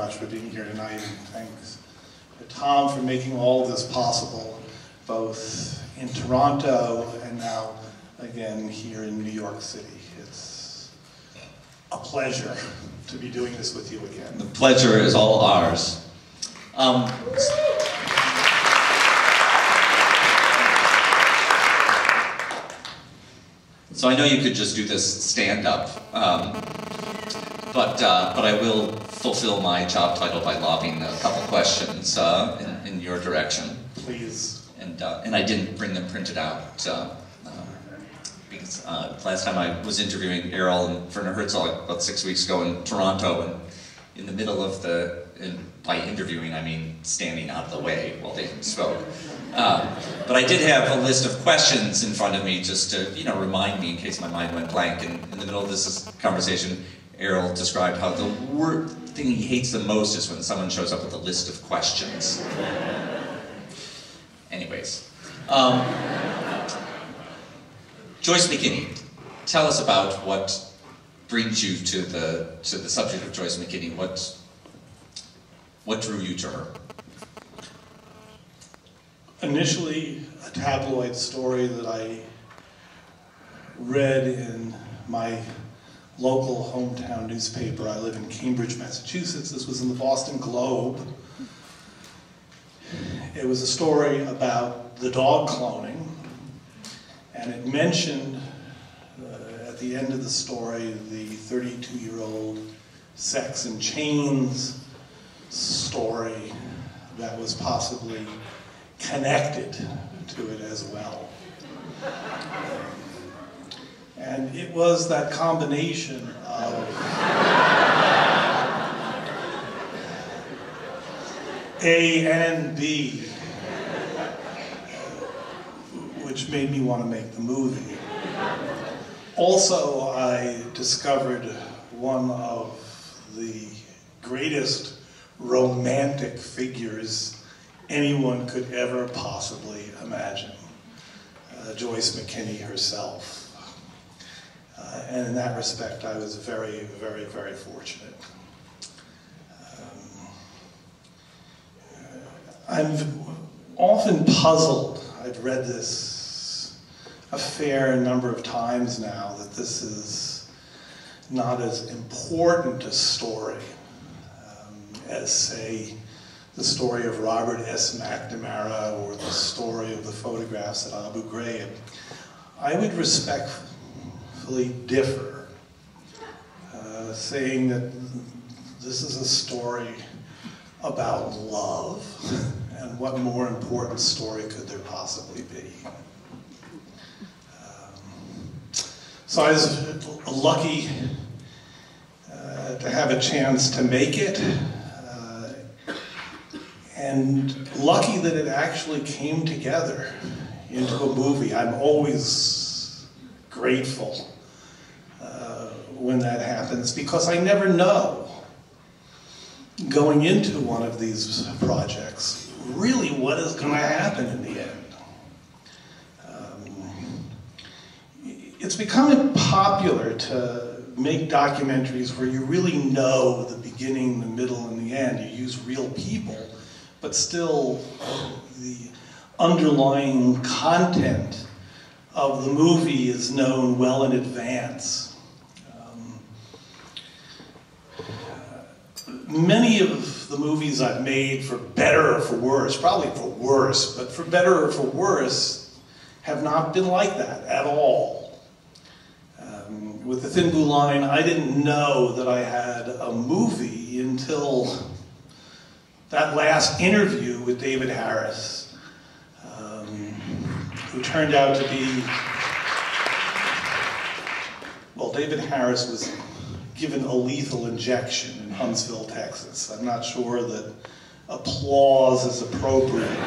much for being here tonight, and thanks to Tom for making all of this possible, both in Toronto and now again here in New York City. It's a pleasure to be doing this with you again. The pleasure is all ours. So I know you could just do this stand-up, but I will fulfill my job title by lobbing a couple questions in your direction. Please. And I didn't bring them printed out because last time I was interviewing Errol and Werner Herzog about 6 weeks ago in Toronto, and in the middle of by interviewing I mean standing out of the way while they spoke. But I did have a list of questions in front of me just to, remind me in case my mind went blank. And in the middle of this conversation, Errol described how the thing he hates the most is when someone shows up with a list of questions. Anyways, Joyce McKinney, tell us about what brings you to the subject of Joyce McKinney. What drew you to her? Initially, a tabloid story that I read in my local hometown newspaper. I live in Cambridge, Massachusetts. This was in the Boston Globe. It was a story about the dog cloning, and it mentioned at the end of the story the 32-year-old Sex and Chains story that was possibly connected to it as well. And it was that combination of A and B which made me want to make the movie. Also, I discovered one of the greatest romantic figures anyone could ever possibly imagine, Joyce McKinney herself. And in that respect, I was very, very, very fortunate. I'm often puzzled. I've read this a fair number of times now, that this is not as important a story as, say, the story of Robert S. McNamara or the story of the photographs at Abu Ghraib. I would respectfully differ, saying that this is a story about love, and what more important story could there possibly be? So I was lucky to have a chance to make it, and lucky that it actually came together into a movie. I'm always grateful when that happens, because I never know, going into one of these projects, really what is going to happen in the end. It's becoming popular to make documentaries where you really know the beginning, the middle, and the end. You use real people, but still the underlying content of the movie is known well in advance. Many of the movies I've made, for better or for worse, probably for worse, but for better or for worse, have not been like that at all. With The Thin Blue Line, I didn't know that I had a movie until that last interview with David Harris, who turned out to be, well, David Harris was given a lethal injection in Huntsville, Texas. I'm not sure that applause is appropriate.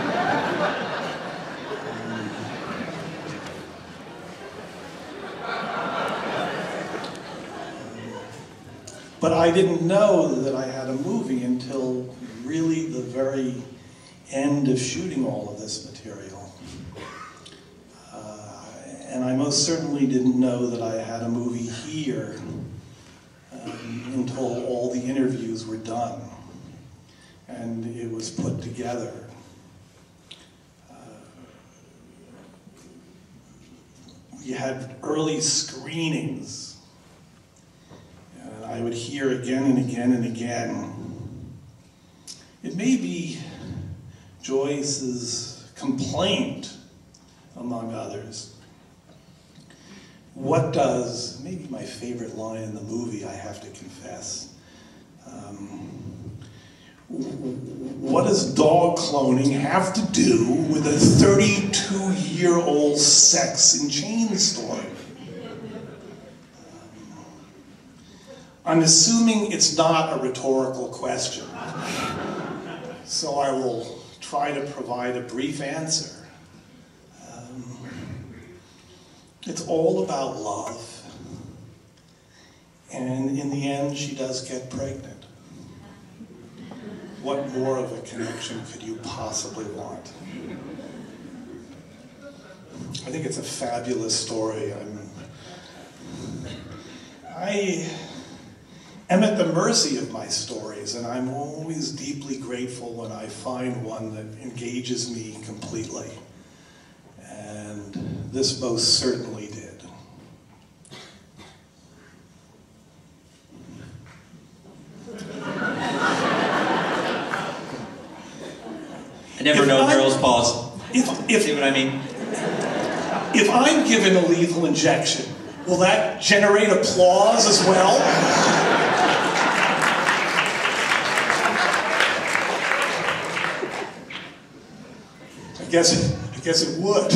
But I didn't know that I had a movie until really the very end of shooting all of this material. And I most certainly didn't know that I had a movie here until all the interviews were done. and it was put together. We had early screenings, and I would hear again and again and again. It may be Joyce's complaint, among others. What does, maybe my favorite line in the movie, I have to confess, what does dog cloning have to do with a 32-year-old sex and chain story? I'm assuming it's not a rhetorical question, so I will try to provide a brief answer. It's all about love, and in the end, she does get pregnant. What more of a connection could you possibly want? I think it's a fabulous story. I am at the mercy of my stories, and I'm always deeply grateful when I find one that engages me completely. And this most certainly did. I never know girls pause. See what I mean? If I'm given a lethal injection, will that generate applause as well? I guess it would.